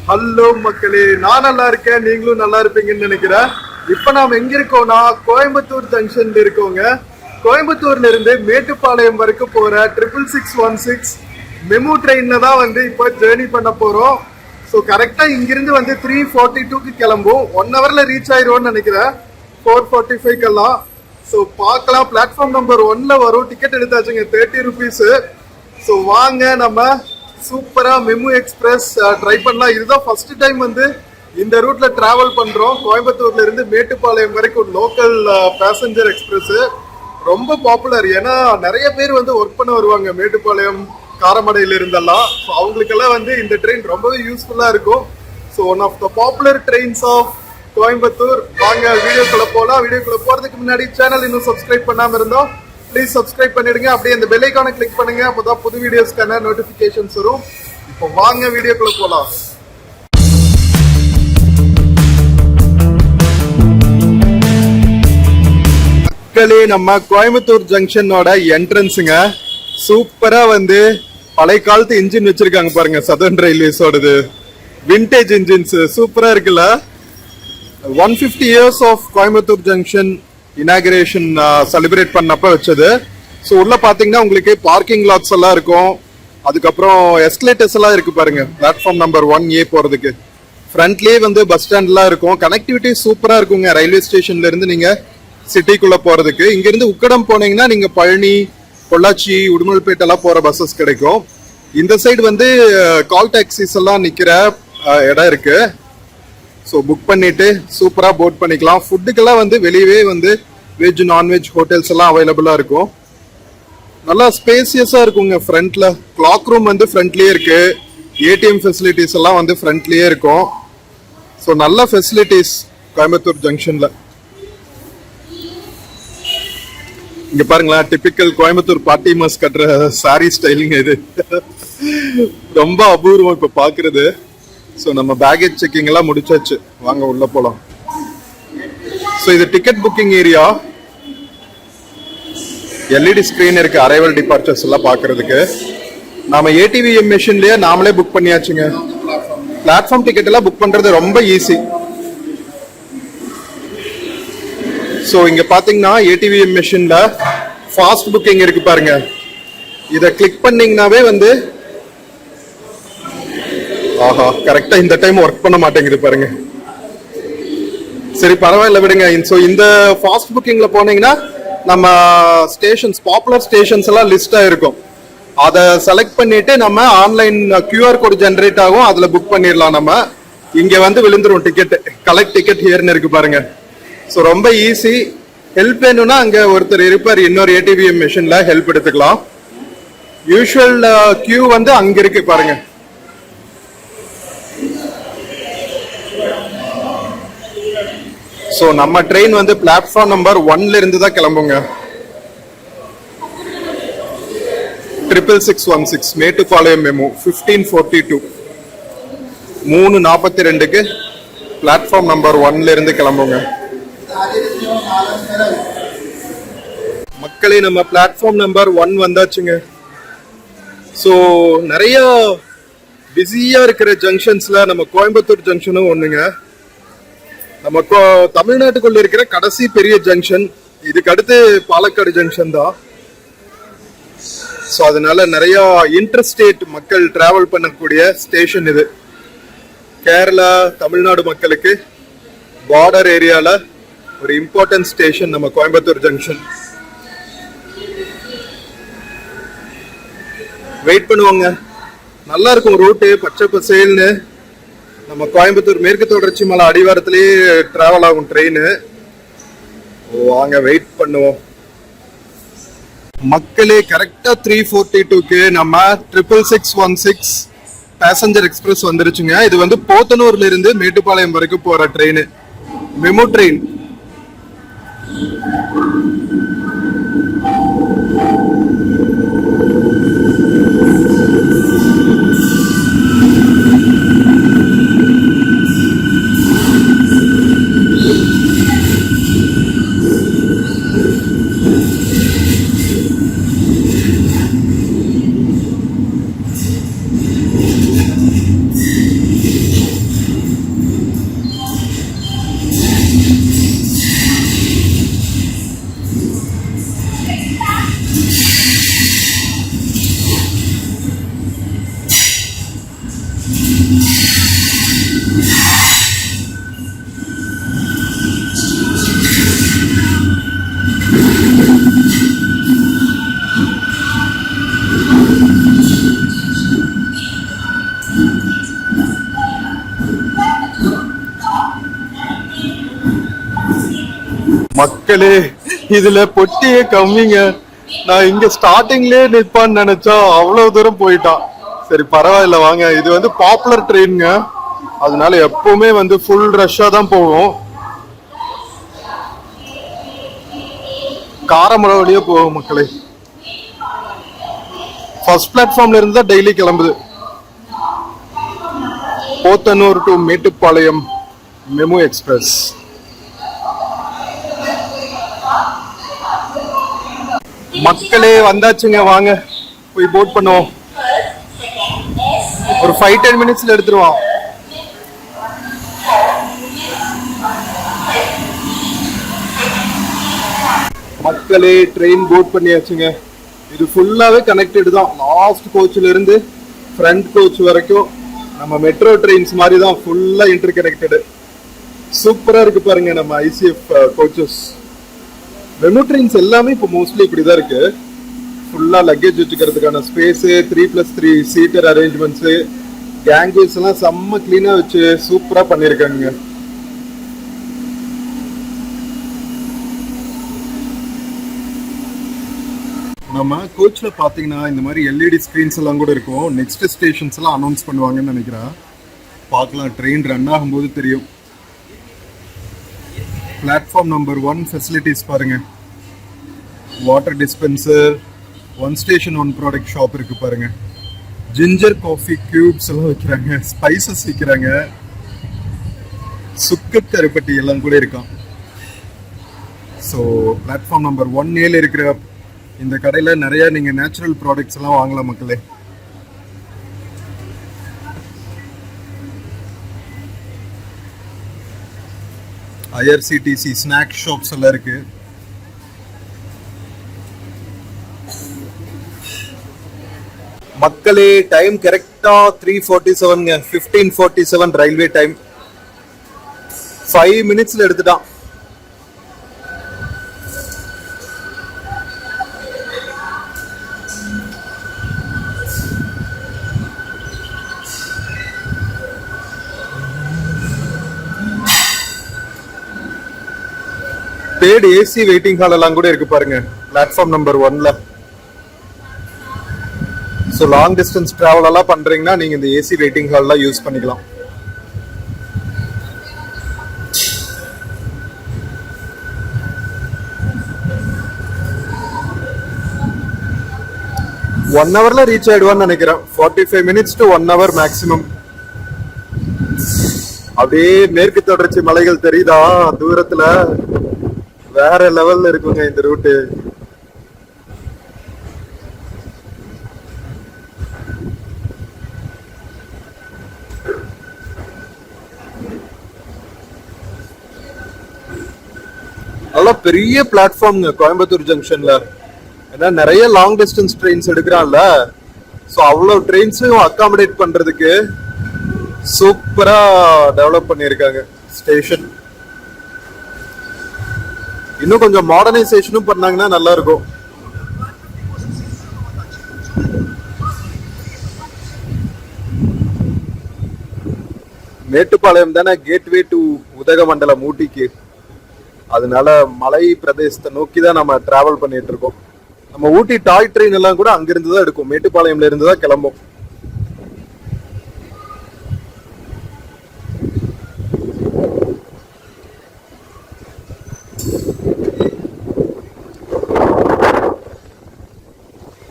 Hello மக்களே, நான் நல்லா இருக்கேன், நீங்களும் நல்லா இருப்பீங்கன்னு நினைக்கிறேன். இப்ப நாம எங்க இருக்கோம்னா கோயம்புத்தூர் ஜங்ஷன்ல இருக்கோங்க. கோயம்புத்தூர்ல இருந்து மேட்டுப்பாளையம் வரைக்கும் போற 66616 மெமு ட்ரெயின்ல தான் இப்போ ஜேர்னி பண்ண போறோம். ஸோ கரெக்டா இங்கிருந்து 3:42க்கு கிளம்பும். 1 ஹவர்ல ரீச் ஆயிடுவோம்னு நினைக்கிறேன், 4:45க்கெல்லாம். ஸோ பார்க்கலாம், பிளாட்ஃபார்ம் நம்பர் 1ல வரும். Ticket எடுத்தாச்சுங்க, 30 rupees. ஸோ வாங்க நம்ம சூப்பரா மெமு எக்ஸ்பிரஸ் ட்ரை பண்ணலாம். இதுதான் ஃபர்ஸ்ட் டைம் இந்த ரூட்ல டிராவல் பண்றோம். கோயம்புத்தூர்ல இருந்து மேட்டுப்பாளையம் வரைக்கும் லோக்கல் பேசஞ்சர் எக்ஸ்பிரஸ் ரொம்ப பாப்புலர். ஏன்னா நிறைய பேர் ஒர்க் பண்ண வருவாங்க மேட்டுப்பாளையம், காரமடையில இருந்தெல்லாம். ஸோ அவங்களுக்கெல்லாம் இந்த ட்ரெயின் ரொம்பவே யூஸ்ஃபுல்லா இருக்கும். So one of the popular trains of Coimbatore. வாங்க வீடியோக்குள்ள போலாம். வீடியோக்குள்ள போறதுக்கு முன்னாடி சேனல் இன்னும் சப்ஸ்கிரைப் பண்ணாம இருந்தோம், ப்ளீஸ் சப்ஸ்கிரைப் பண்ணிடுங்க. அப்படியே அந்த பெல் ஐகானை கிளிக் பண்ணுங்க, அப்போதான் புது வீடியோஸ்க்கான நோட்டிபிகேஷன்ஸ் வரும். இப்போ வாங்க வீடியோக்குள்ள போலாம். மக்களே, நம்ம கோயம்புத்தூர் ஜங்ஷனோட என்ட்ரன்ஸுங்க. சூப்பரா பழைய காலத்து இன்ஜின் வச்சிருக்காங்க பாருங்க, சதர்ன் ரயில்வேஸோடது. விண்டேஜ் இன்ஜின்ஸ் சூப்பரா இருக்குல்ல. 150 years of Coimbatore junction inauguration celebrate பண்ணப்ப வச்சது. ஸோ உள்ள பாத்தீங்கன்னா உங்களுக்கு பார்க்கிங் லாட்ஸ் எல்லாம் இருக்கும். அதுக்கப்புறம் எஸ்கலேட்டர்ஸ் எல்லாம் இருக்கு பாருங்க, பிளாட்ஃபார்ம் நம்பர் 1A போறதுக்கு. ஃப்ரண்ட்லயே பஸ் ஸ்டாண்ட்லாம் இருக்கும். கனெக்டிவிட்டி சூப்பரா இருக்குங்க. ரயில்வே ஸ்டேஷன்ல இருந்து நீங்க சிட்டிக்குள்ள போறதுக்கு. இங்க இருந்து உக்கடம் போனீங்கன்னா நீங்க பழனி, பொள்ளாச்சி, உடுமல்பேட்டை எல்லாம் போற பஸ்ஸஸ் கிடைக்கும். இந்த சைடு கால் டாக்ஸிஸ் எல்லாம் நிக்கிற இடம் இருக்கு. ஸோ புக் பண்ணிட்டு சூப்பரா போட் பண்ணிக்கலாம். ஃபுட்டுக்கெல்லாம் வெளியவே வெஜ் நான்வெஜ் ஹோட்டல்ஸ் எல்லாம் அவைலபிளா இருக்கும். நல்லா ஸ்பேசியஸா இருக்குங்க. ஃப்ரண்ட்ல கிளாக் ரூம் ஃப்ரண்ட்லயே இருக்கு. ஏடிஎம் ஃபெசிலிட்டிஸ் எல்லாம் ஃப்ரண்ட்லயே இருக்கும். ஸோ நல்ல ஃபெசிலிட்டிஸ் கோயம்புத்தூர் ஜங்ஷன்ல. இங்க பாருங்களா, டிபிக்கல் கோயம்புத்தூர் பார்ட்டி மாஸ் கட்டுற சாரி ஸ்டைலிங் இது. ரொம்ப அபூர்வம் இப்ப பாக்குறது. ஸோ நம்ம பேகேஜ் செக்கிங் எல்லாம் முடிச்சாச்சு, வாங்க உள்ள போலாம். ஸோ இது ticket booking area. LED screen இருக்கு, அரைவல் டிபார்ச்சர்ஸ் எல்லாம் பாக்குறதுக்கு. நாம ஏடிவிஎம் மெஷின்லயே நாமளே புக் பண்ணியாச்சுங்க. பிளாட்ஃபார்ம் டிக்கெட் எல்லாம் புக் பண்றது ரொம்ப ஈஸி. ஸோ இங்க பாத்தீங்கன்னா ஏடிவிஎம் மெஷின்ல ஃபாஸ்ட் புக்கிங் இருக்கு பாருங்க. இதை கிளிக் பண்ணீங்கன்னாவே ஆஹா, கரெக்டா இந்த டைம் ஒர்க் பண்ண மாட்டேங்குது பாருங்க. சரி பரவாயில்ல, விடுங்க. ஸோ இந்த ஃபாஸ்ட் புக்கிங்ல போனீங்கன்னா நம்ம ஸ்டேஷன்ஸ், பாப்புலர் ஸ்டேஷன்ஸ் எல்லாம் லிஸ்டா இருக்கும். அதை செலக்ட் பண்ணிட்டு நம்ம ஆன்லைன் கியூஆர் கோட் ஜென்ரேட் ஆகும், அதுல புக் பண்ணிடலாம். நம்ம இங்க விழுந்துரும் டிக்கெட். கலெக்ட் டிக்கெட் ஹியர்னு இருக்கு பாருங்க. ஸோ ரொம்ப ஈஸி. ஹெல்ப் வேணும்னா அங்க ஒருத்தர் இருப்பார், இன்னொரு ஏடிவிஎம் மெஷின்ல ஹெல்ப் எடுத்துக்கலாம். யூஸ்வல் கியூ அங்க இருக்கு பாருங்க. ஸோ நம்ம ட்ரெயின் பிளாட்ஃபார்ம் நம்பர் 1ல இருந்து தான் கிளம்புங்க. 66616 மேட்டுப்பாளையம் மெமு 1542 3:42க்கு பிளாட்ஃபார்ம் நம்பர் 1ல இருந்து கிளம்புங்க. மக்களே, நம்ம பிளாட்ஃபார்ம் நம்பர் 1 வந்தாச்சுங்க. ஸோ நிறைய பிஸியா இருக்கிற ஜங்ஷன்ஸ்ல நம்ம கோயம்புத்தூர் ஜங்ஷனும் ஒண்ணுங்க. நம்ம தமிழ்நாட்டுக்குள்ள இருக்கிற கடைசி பெரிய ஜங்ஷன். இதுக்கு அடுத்து பாலக்காடு ஜங்ஷன் தான். ஸோ அதனால நிறைய இன்டர்ஸ்டேட் மக்கள் டிராவல் பண்ணக்கூடிய ஸ்டேஷன் இது. கேரளா, தமிழ்நாடு மக்களுக்கு பார்டர் ஏரியால ஒரு இம்பார்ட்டன்ட் ஸ்டேஷன் நம்ம கோயம்புத்தூர் ஜங்ஷன். வெயிட் பண்ணுவாங்க, நல்லா இருக்கும் ரூட்டு, பச்சை பசேல்னு. நம்ம கோயம்புத்தூர் மேற்கு தொடர்ச்சி மலை அடிவாரத்திலேயே டிராவல் ஆகும் ட்ரெயின். வாங்க வெயிட் பண்ணுவோம். மக்களே, கரெக்டா 3:42க்கு நம்ம 66616 பேசஞ்சர் எக்ஸ்பிரஸ் வந்துருச்சுங்க. இது போத்தனூர்ல இருந்து மேட்டுப்பாளையம் வரைக்கும் போற ட்ரெயின், மெமு ட்ரெயின். மக்களே இதுல பொட்டியே கம்மிங்க. நான் இங்க ஸ்டார்டிங்லயே நிப்பான்னு நினைச்சா அவ்வளவு தூரம் போயிட்டான். சரி பரவாயில்ல வாங்க. இது வந்து பாப்புலர் ட்ரெயினுங்க, அதனால எப்பவுமே வந்து ஃபுல் ரஷ்ஷா தான் போகும். காரமடை வழியா போகும் மக்களே. ஃபர்ஸ்ட் பிளாட்ஃபார்ம்ல இருந்து தான் டெய்லி கிளம்புது. Podanur to Mettupalayam MEMU express. மக்களே வந்தாச்சுங்க, வாங்க போய் போட் பண்ணுவோம். ஒரு 5-10 மினிட்ஸ்ல எடுத்துருவோம். மக்களே ட்ரெயின் போட் பண்ணியாச்சுங்க. இது ஃபுல்லாவே கனெக்டட் தான். லாஸ்ட் கோச்ல இருந்து ஃப்ரண்ட் கோச் வரைக்கும் நம்ம மெட்ரோ ட்ரெயின்ஸ் மாதிரி தான், ஃபுல்லா இன்டர் கனெக்டட். சூப்பரா இருக்கு பாருங்க நம்ம ஐசிஎஃப் கோச்சஸ். மெமு ட்ரெயின்ஸ் எல்லாமே இப்போ மோஸ்ட்லி இப்படிதான் இருக்கு. ஃபுல்லா லக்கேஜ் வச்சுக்கிறதுக்கான ஸ்பேஸ், 3+3 சீட்டர் அரேஞ்ச்மெண்ட்ஸ், கேங்கேஜ் எல்லாம் செம்ம கிளீனா வச்சு சூப்பரா பண்ணிருக்காங்க. நம்ம கோச்ல பாத்தீங்கன்னா இந்த மாதிரி எல்இடி ஸ்கிரீன்ஸ் எல்லாம் கூட இருக்கும். நெக்ஸ்ட் ஸ்டேஷன்ஸ் எல்லாம் அனௌன்ஸ் பண்ணுவாங்கன்னு நினைக்கிறேன். பார்க்கலாம், ட்ரெயின் ரன் ஆகும்போது தெரியும். பிளாட்ஃபார்ம் நம்பர் 1 ஃபெசிலிட்டிஸ் பாருங்க. Water dispenser, 1 station 1 product shop இருக்கு பாருங்க. ஜிஞ்சர் காஃபி கியூப்ஸ் எல்லாம் வைக்கிறாங்க, ஸ்பைசஸ் வைக்கிறாங்க, சுக்கு கருப்பட்டி எல்லாம் கூட இருக்கான். ஸோ பிளாட்ஃபார்ம் நம்பர் 1A இருக்கிற இந்த கடையில நிறைய நீங்க நேச்சுரல் ப்ராடக்ட்ஸ் எல்லாம் வாங்கலாம் மக்களே. IRCTC ஸ்நாக் ஷாப்ஸ் எல்லாம் இருக்கு. மக்களே டைம் கரெக்டா 3:47ங்க. 15:47 ரயில்வே டைம். 5 மினிட்ஸ்ல எடுத்துட்டான். பேட் ஏசி வெயிட்டிங் ஹால் எல்லாம் கூட இருக்கு பாருங்க பிளாட்ஃபார்ம் நம்பர் 1ல. ஸோ லாங் டிஸ்டன்ஸ் டிராவல் எல்லாம் பண்றீங்கன்னா நீங்க இந்த ஏசி வெயிட்டிங் ஹால்லாம் யூஸ் பண்ணிக்கலாம். ஒன் ஹவர்ல ரீச் ஆயிடுவான்னு நினைக்கிறேன். 45 மினிட்ஸ் to 1 hour மேக்சிமம். அப்படியே மேற்கு தொடர்ச்சி மலைகள் தெரியுதா தூரத்துல, வேற லெவல்ல இருக்குங்க இந்த ரூட்டு. நல்லா பெரிய பிளாட்ஃபார்ம்ங்க கோயம்புத்தூர் ஜங்ஷன்ல. ஏன்னா நிறைய லாங் டிஸ்டன்ஸ் ட்ரெயின்ஸ் எடுக்கிறான்ல, ஸோ அவ்வளோ ட்ரெயின்ஸையும் அகாமடேட் பண்றதுக்கு சூப்பரா டெவலப் பண்ணியிருக்காங்க ஸ்டேஷன். இன்னும் கொஞ்சம் மாடர்னைசேஷனும் பண்ணாங்கன்னா நல்லா இருக்கும். மேட்டுப்பாளையம் தானே கேட்வே டு உதகமண்டலம் ஊட்டிக்கு. அதனால மலை பிரதேசத்தை நோக்கி தான் நம்ம டிராவல் பண்ணிட்டு இருக்கோம். நம்ம ஊட்டி டாய் ட்ரெயின் எல்லாம் கூட அங்கிருந்து தான் எடுக்கும், மேட்டுப்பாளையம்ல இருந்து தான் கிளம்பும்.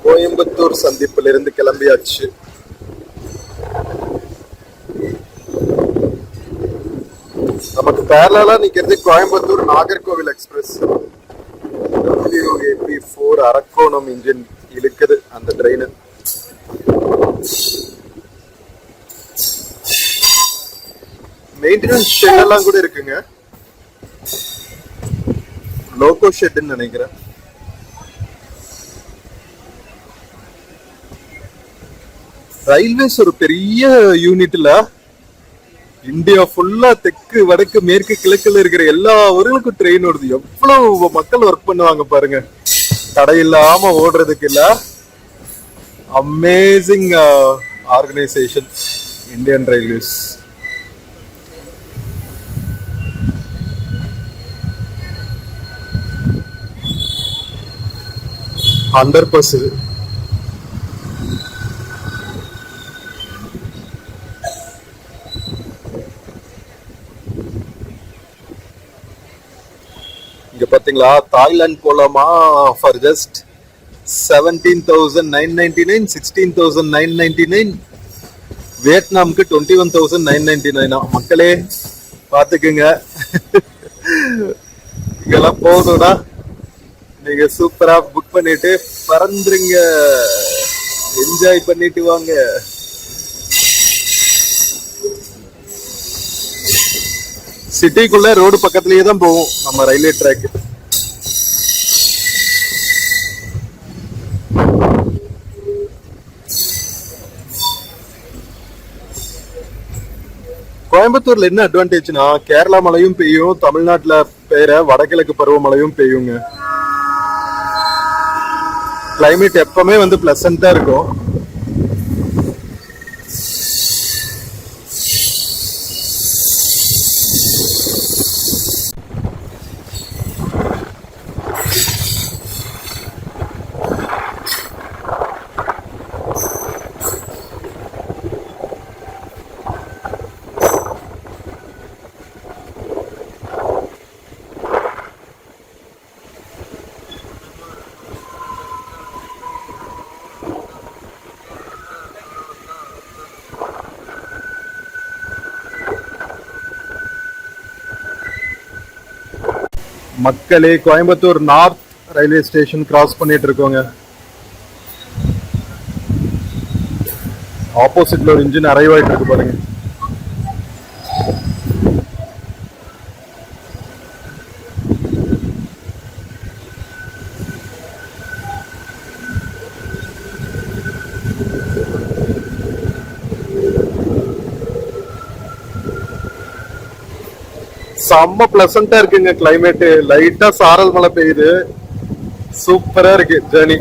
கோயம்புத்தூர் சந்திப்புல இருந்து கிளம்பியாச்சு. நமக்கு பேரலா நிக்கிறது Coimbatore Nagercoil express. WAP4 Arakkonam engine இழுக்குது அந்த ட்ரெயின். மெயின்டெனன்ஸ் ஷெட் எல்லாம் கூட இருக்குங்க. லோகோ ஷெட்னு நினைக்கிறேன். ரயில்வேஸ் ஒரு பெரிய யூனிட்ல இந்தியா ஃபுல்லா தெற்கு வடக்கு மேற்கு கிழக்குல இருக்கிற எல்லா ஊர்களுக்கும் ட்ரெயின் ஓடுது. எவ்வளவு மக்கள் ஒர்க் பண்ணுவாங்க பாருங்க, தடையில்லாம ஓடுறதுக்கு. இல்ல அமேசிங் ஆர்கனைசேஷன் இந்தியன் ரயில்வேஸ். 100%. இங்க பாத்தீங்களா, தாய்லாந்து போலாமா ஃபார் ஜஸ்ட் 17,999, 16,999. வியட்நாமுக்கு 21,999. மக்களே பாத்துக்குங்க. இங்கெல்லாம் போகணும்னா நீங்க சூப்பரா புக் பண்ணிட்டு பறந்துருங்க, என்ஜாய் பண்ணிட்டு வாங்க. சிட்டிக்குள்ள ரோடு பக்கத்துலயே தான் போவோம் நம்ம ரயில்வே ட்ராக். கோயம்புத்தூர்ல என்ன அட்வான்டேஜ்னா, கேரளா மழையும் பெய்யும், தமிழ்நாட்டுல பெய்யற வடகிழக்கு பருவமழையும் பெய்யுங்க. கிளைமேட் எப்பவுமே வந்து பிளசண்டா இருக்கும். மக்களே, Coimbatore north railway station cross பண்ணிட்டு இருக்கோங்க. ஆப்போசிட்ல ஒரு இன்ஜின் அரைவ் ஆயிட்டு இருக்கு பாருங்க. செம்ம பிளசண்டா இருக்குங்க கிளைமேட். லைட்டா சாரல் மழை பெய்யுது. சூப்பரா இருக்கு ஜர்னி.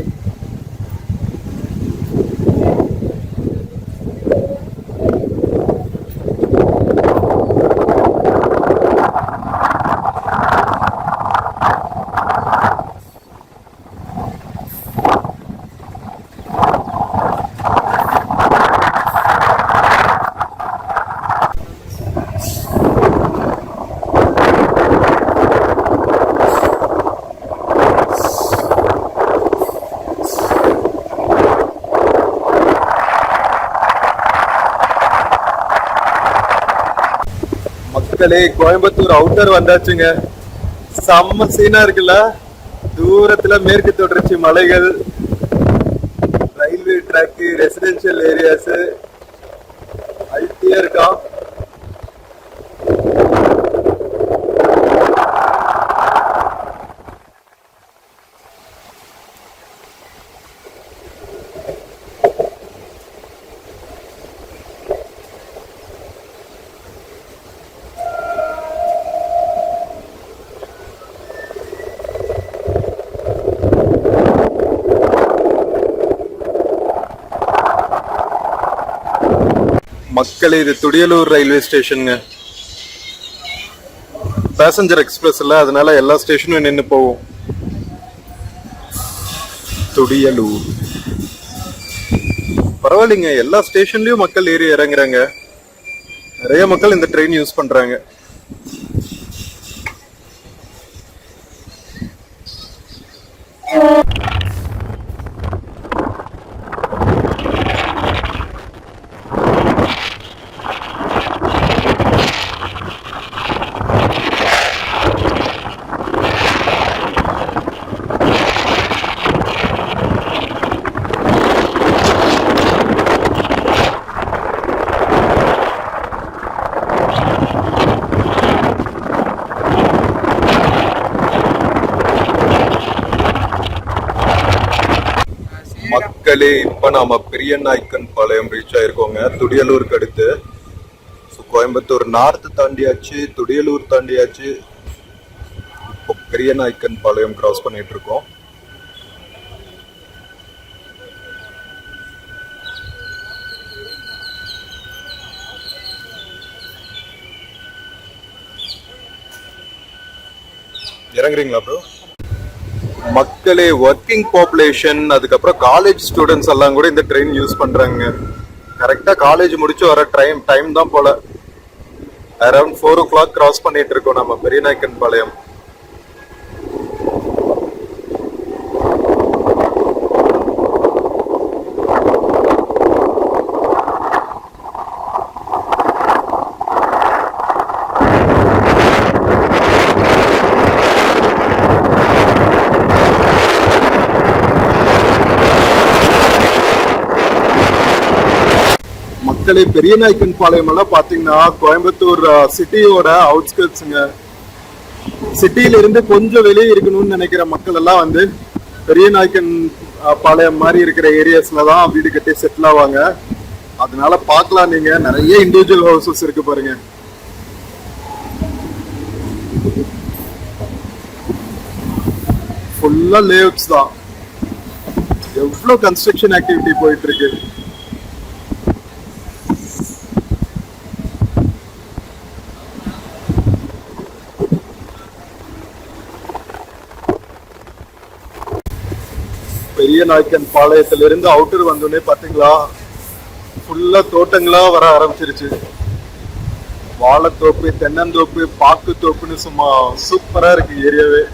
மக்களே, கோயம்புத்தூர் அவுட்டர் வந்தாச்சுங்க. செம்ம சீனா இருக்குல்ல. தூரத்துல மேற்கு தொடர்ச்சி மலைகள், ரயில்வே ட்ராக், ரெசிடென்சியல் ஏரியாஸ் அல்ட்டியா இருக்கா. மக்களே, இது துடியலூர் ரயில்வே ஸ்டேஷனுங்க. பேசஞ்சர் எக்ஸ்பிரஸ் இல்ல, அதனால எல்லா ஸ்டேஷனும் நின்று போவோம். துடியலூர் பரவாயில்லைங்க, எல்லா ஸ்டேஷன்லயும் மக்கள் ஏறி இறங்குறாங்க. நிறைய மக்கள் இந்த ட்ரெயின் யூஸ் பண்றாங்க. மக்களே, இப்ப நாம பெரியநாயக்கன் பாளையம் ரீச் ஆயிருக்கோங்க, துடியலூருக்கு அடுத்து. கோயம்புத்தூர் நார்த் தாண்டியாச்சு, துடியலூர் தாண்டியாச்சு. இப்போ பெரியநாயக்கன் பாளையம் கிராஸ் பண்ணிட்டு இருக்கோம். இறங்குறீங்களா ப்ரோ? மக்களே, ஒர்க்கிங் பாப்புலேஷன், அதுக்கப்புறம் காலேஜ் ஸ்டூடெண்ட்ஸ் எல்லாம் கூட இந்த ட்ரெயின் யூஸ் பண்றாங்க. கரெக்டா காலேஜ் முடிச்சு வர டைம் தான் போல. அரௌண்ட் 4 o'clock கிராஸ் பண்ணிட்டு இருக்கோம் நம்ம பெரியநாயக்கன் பாளையம். மக்களே, பெரியநாயக்கன் பாளையம் எல்லாம் பாத்தீங்கன்னா கோயம்புத்தூர் சிட்டியோட அவுட்ஸ்கர்ட்ஸுங்க. சிட்டியில இருந்து கொஞ்சம் வெளியே இருக்கணும்னு நினைக்கிற மக்கள் எல்லாம் வந்து பெரியநாயக்கன் பாளையம் மாதிரி இருக்கிற ஏரியாஸ்ல தான் வீடு கட்டி செட்டில் ஆவாங்க. அதனால பார்க்கலாம், நீங்க நிறைய இண்டிவிஜுவல் ஹவுசஸ் இருக்கு பாருங்க. ஃபுல்லா லேஅவுட்ஸ் தான். எவ்வளவு கன்ஸ்ட்ரக்ஷன் ஆக்டிவிட்டி போயிட்டு இருக்கு. பெரியநாயக்கன் பாளையத்திலிருந்து அவுட்டர் வந்தோடனே பாத்தீங்களா, ஃபுல்லா தோட்டங்களா வர ஆரம்பிச்சிருச்சு. வாழைத்தோப்பு, தென்னந்தோப்பு, பாக்கு தோப்புன்னு சும்மா சூப்பரா இருக்கு ஏரியாவே.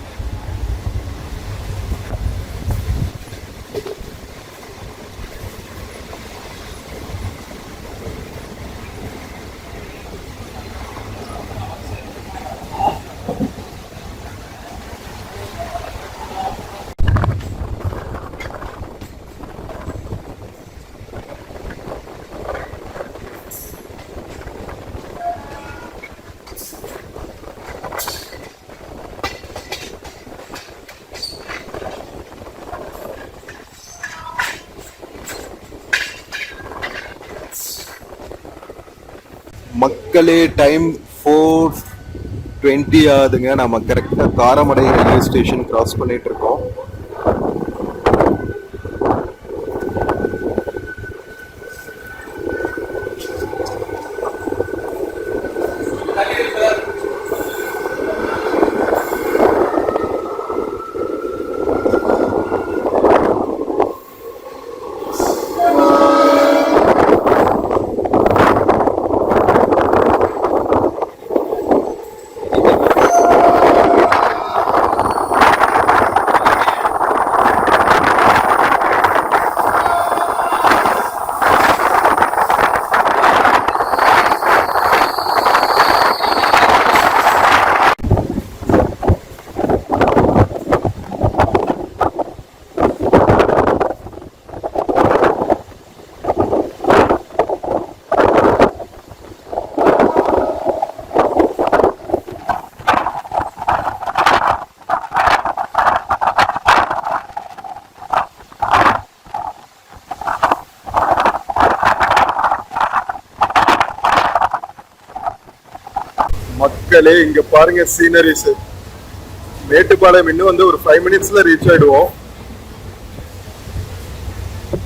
மக்களே, டைம் 4:20 ஆகுதுங்க. நம்ம கரெக்டா காரமடை ரயில்வே ஸ்டேஷன் கிராஸ் பண்ணிட்டு இருக்கோம். மக்களே, இங்க பாருங்க சீனரிஸ். மேட்டுப்பாளையம் இன்னும் வந்து ஒரு 5 minutesல ரீச் ஆயிடுவோம்.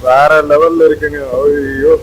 வேற லெவல்ல இருக்குங்க. ஐயோ,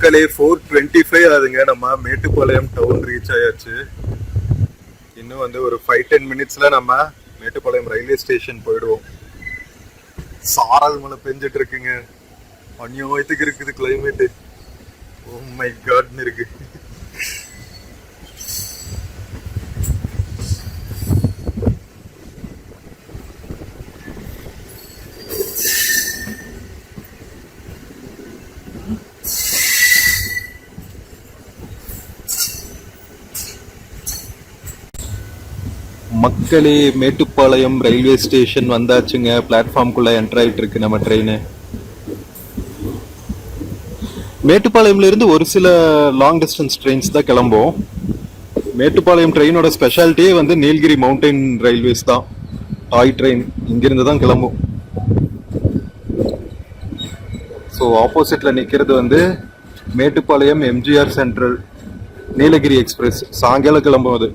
மக்களே 4:25 ஆகுதுங்க. நம்ம மேட்டுப்பாளையம் டவுன் ரீச் ஆயாச்சு. இன்னும் வந்து ஒரு 5-10 மினிட்ஸ்ல நம்ம மேட்டுப்பாளையம் ரயில்வே ஸ்டேஷன் போயிடுவோம். சாரல் மழை பெஞ்சிட்டு இருக்குங்க. அநியாயத்துக்கு இருக்குது கிளைமேட். ஓ மை காட்னு இருக்கு. மக்களே மேட்டுப்பாளையம் ரயில்வே ஸ்டேஷன் வந்தாச்சுங்க. பிளாட்ஃபார்ம்குள்ள என்டர் ஆயிட்டு இருக்கு நம்ம ட்ரெயின். மேட்டுப்பாளையம்ல இருந்து ஒரு சில லாங் டிஸ்டன்ஸ் ட்ரெயின்ஸ் தான் கிளம்பும். மேட்டுப்பாளையம் ட்ரெயினோட ஸ்பெஷாலிட்டியே வந்து நீலகிரி மவுண்டைன் ரயில்வேஸ் தான். டாய் ட்ரெயின் இங்கிருந்து தான் கிளம்பும். ஸோ ஆப்போசிட்ல நிற்கிறது வந்து மேட்டுப்பாளையம் எம்ஜிஆர் சென்ட்ரல் நீலகிரி எக்ஸ்பிரஸ். சாயங்காலம் கிளம்பும் அது.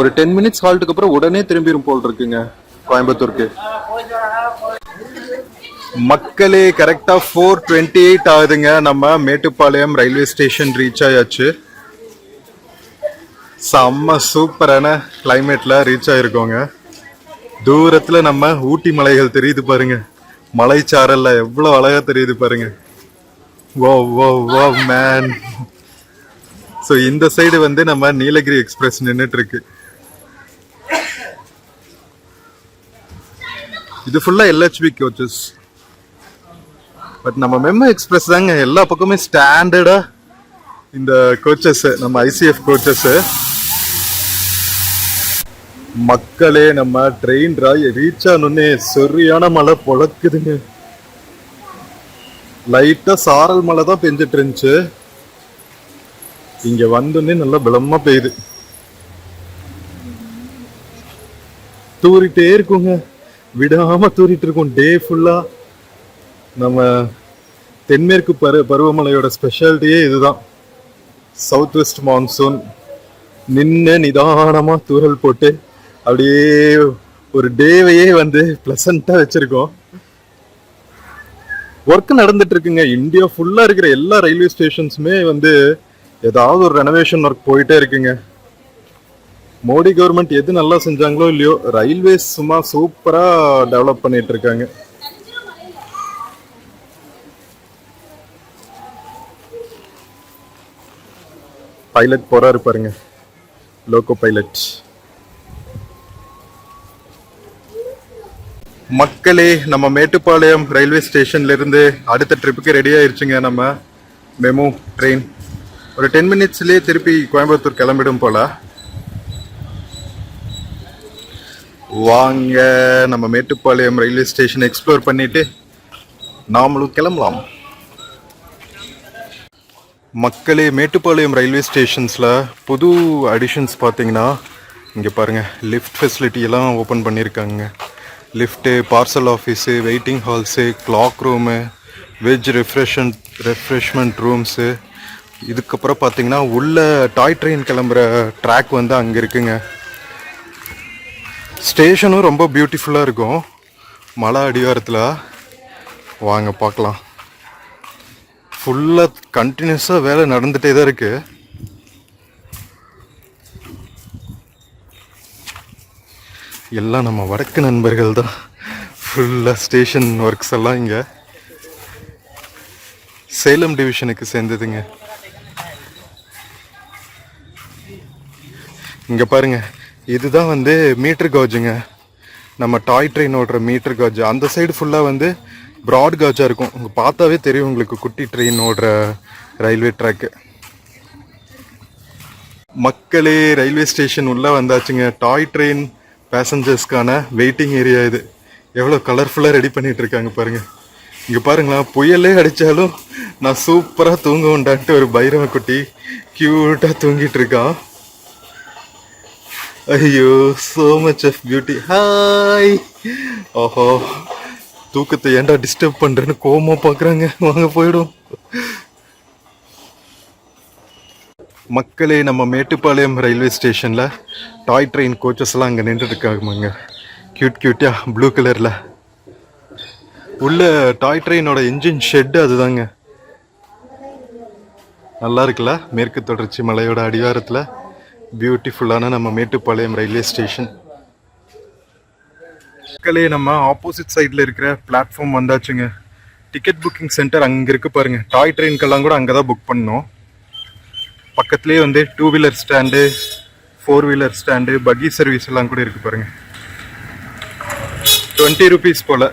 ஒரு 10 மினிட்ஸ் ஹால்ட்டுக்கு அப்புறம் உடனே திரும்பிடும் போல் இருக்குங்க கோயம்புத்தூருக்கு. மக்களே கரெக்டா 4:28 ஆகுதுங்க. நம்ம மேட்டுப்பாளையம் ரயில்வே ஸ்டேஷன் ரீச் ஆயாச்சு. செம்ம சூப்பரான கிளைமேட்ல ரீச் ஆயிருக்கோங்க. தூரத்துல நம்ம ஊட்டி மலைகள் தெரியுது பாருங்க. மலைச்சாரல்ல எவ்வளவு அழகா தெரியுது பாருங்க. வோ வோ வோ மேன். ஸோ இந்த சைடு வந்து நம்ம நீலகிரி எக்ஸ்பிரஸ் நின்றுட்டு இருக்கு. இது ஃபுல்லா LHB கோச்சஸ். பட் நம்ம மெமோ எக்ஸ்பிரஸ் தாங்க எல்லா பக்கமே ஸ்டாண்டர்டா இந்த கோச்சஸ், நம்ம ICF கோச்சஸ். மக்களே நம்ம ட்ரெயின் ரீச் ஆனோடனே சரியான மழை பொழக்குதுங்க. லைட்டா சாரல் மழை தான் பெஞ்சிட்டு இருந்துச்சு. இங்க வந்தோடனே நல்லா பலமா பெய்யுது. தூரிட்டே இருக்குங்க, விடாம தூரிட்டு இருக்கும் டே ஃபுல்லா. நம்ம தென்மேற்கு பருவமழையோட ஸ்பெஷாலிட்டியே இதுதான். சவுத் வெஸ்ட் மான்சூன் நின்று நிதானமா தூரல் போட்டு அப்படியே ஒரு டேவையே வந்து பிளசண்டா வச்சிருக்கோம். ஒர்க் நடந்துட்டு இருக்குங்க. இந்தியா ஃபுல்லா இருக்கிற எல்லா ரயில்வே ஸ்டேஷன்ஸுமே வந்து ஏதாவது ஒரு ரெனோவேஷன் ஒர்க் போயிட்டே இருக்குங்க. மோடி கவர்மெண்ட் எது நல்லா செஞ்சாங்களோ இல்லையோ, ரயில்வேஸ் சும்மா சூப்பரா டெவலப் பண்ணிட்டு இருக்காங்க. பைலட் போறாரு பாருங்க, லோகோ பைலட். மக்களே நம்ம மேட்டுப்பாளையம் ரயில்வே ஸ்டேஷன்ல இருந்து அடுத்த ட்ரிப்புக்கு ரெடி ஆயிருச்சுங்க. நம்ம மெமோ ட்ரெயின் ஒரு 10 மினிட்ஸ்லயே திருப்பி கோயம்புத்தூர் கிளம்பிடும் போல. வாங்க நம்ம மேட்டுப்பாளையம் ரயில்வே ஸ்டேஷன் எக்ஸ்ப்ளோர் பண்ணிட்டு நாமளும் கிளம்பலாம். மக்களே மேட்டுப்பாளையம் ரயில்வே ஸ்டேஷன்ஸ்ல புது அடிஷன்ஸ் பார்த்தீங்கன்னா இங்கே பாருங்க, லிஃப்ட் ஃபெசிலிட்டி எல்லாம் ஓப்பன் பண்ணியிருக்காங்க. Lift, parcel office, waiting halls, clock room, veg refreshment rooms. இதுக்கப்புறம் பார்த்தீங்கன்னா உள்ள டாய் ட்ரெயின் கிளம்புற ட்ராக் வந்து அங்கே இருக்குங்க. ஸ்டேஷனும் ரொம்ப பியூட்டிஃபுல்லாக இருக்கும் மலை அடிவாரத்தில். வாங்க பார்க்கலாம். ஃபுல்லாக கண்டினியூஸாக வேலை நடந்துகிட்டே தான் இருக்கு. எல்லாம் நம்ம வடக்கு நண்பர்கள் தான். ஃபுல்லாக ஸ்டேஷன் ஒர்க்ஸ் எல்லாம் இங்கே சேலம் டிவிஷனுக்கு சேர்ந்ததுங்க. இங்கே பாருங்க, இதுதான் வந்து மீட்டர் காஜுங்க. நம்ம டாய் ட்ரெயின் ஓடுற மீட்டர் காஜ். அந்த சைடு ஃபுல்லாக வந்து ப்ராட் காஜாக இருக்கும். உங்கள் பார்த்தாவே தெரியும் உங்களுக்கு குட்டி ட்ரெயின் ஓடுற ரயில்வே ட்ராக்கு. மக்களே ரயில்வே ஸ்டேஷன் உள்ளே வந்தாச்சுங்க. டாய் ட்ரெயின் பேசஞ்சர்ஸ்க்கான வெயிட்டிங் ஏரியா இது. எவ்வளோ கலர்ஃபுல்லாக ரெடி பண்ணிட்டு இருக்காங்க பாருங்க. இங்கே பாருங்களா, புயலே அடித்தாலும் நான் சூப்பராக தூங்க உண்டான்ட்டு ஒரு பைரவ குட்டி க்யூட்டாக தூங்கிட்டு இருக்கான். ஐயோ so much of beauty. Hi. ஓஹோ, தூக்கத்தை ஏன்டா டிஸ்டர்ப் பண்றேன்னு கோவமா பாக்குறாங்க. வாங்க போயிடும். மக்களே, நம்ம மேட்டுப்பாளையம் ரயில்வே ஸ்டேஷன்ல டாய் ட்ரெயின் கோச்சஸ் எல்லாம் அங்க நின்றுட்டு இருக்காங்க. கியூட்டியா ப்ளூ கலர்ல. உள்ள டாய் ட்ரெயினோட என்ஜின் ஷெட் அதுதாங்க. நல்லா இருக்குல்ல, மேற்கு தொடர்ச்சி மலையோட அடிவாரத்தில் பியூட்டிஃபுல்லான நம்ம மேட்டுப்பாளையம் ரயில்வே ஸ்டேஷன். மக்களே, நம்ம ஆப்போசிட் சைடில் இருக்கிற பிளாட்ஃபார்ம் வந்தாச்சுங்க. டிக்கெட் புக்கிங் சென்டர் அங்கே இருக்கு பாருங்க. டாய் ட்ரெயின்கெல்லாம் கூட அங்கே தான் புக் பண்ணோம். பக்கத்துலேயே வந்து 2 வீலர் ஸ்டாண்டு, 4 வீலர் ஸ்டாண்டு, பக்கி சர்வீஸ் எல்லாம் கூட இருக்கு பாருங்க. 20 rupees போல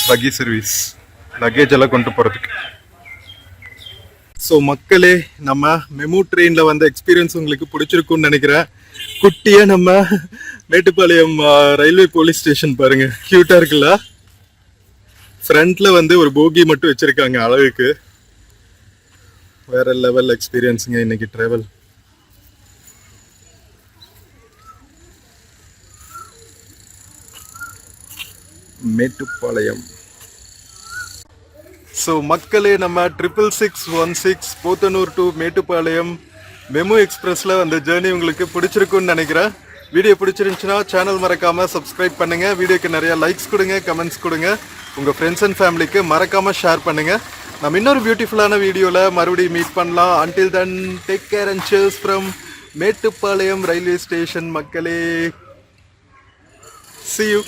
பக்கி சர்வீஸ், லக்கேஜ் எல்லாம் கொண்டு போகிறதுக்கு. ஸோ மக்களே, நம்ம மெமு ட்ரெயினில் வந்த எக்ஸ்பீரியன்ஸ் உங்களுக்கு பிடிச்சிருக்குன்னு நினைக்கிறேன். குட்டியாக நம்ம மேட்டுப்பாளையம் ரயில்வே போலீஸ் ஸ்டேஷன் பாருங்க, க்யூட்டாக இருக்குல்ல. ஃப்ரண்ட்ல வந்து ஒரு போகி மட்டும் வச்சிருக்காங்க அழகுக்கு. வேற லெவல் எக்ஸ்பீரியன்ஸுங்க இன்னைக்கு ட்ராவல். மேட்டுப்பாளையம். ஸோ மக்களே, நம்ம 66616 போத்தனூர் டு மேட்டுப்பாளையம் மெமு எக்ஸ்பிரஸில் அந்த ஜேர்னி உங்களுக்கு பிடிச்சிருக்குன்னு நினைக்கிறேன். வீடியோ பிடிச்சிருந்துச்சுன்னா சேனல் மறக்காமல் சப்ஸ்கிரைப் பண்ணுங்கள். வீடியோக்கு நிறையா லைக்ஸ் கொடுங்க, கமெண்ட்ஸ் கொடுங்க. உங்கள் ஃப்ரெண்ட்ஸ் அண்ட் ஃபேமிலிக்கு மறக்காமல் ஷேர் பண்ணுங்கள். நம்ம இன்னொரு பியூட்டிஃபுல்லான வீடியோவில் மறுபடியும் மீட் பண்ணலாம். Until then, take care and cheers from Mettupalayam railway station மக்களே. See you.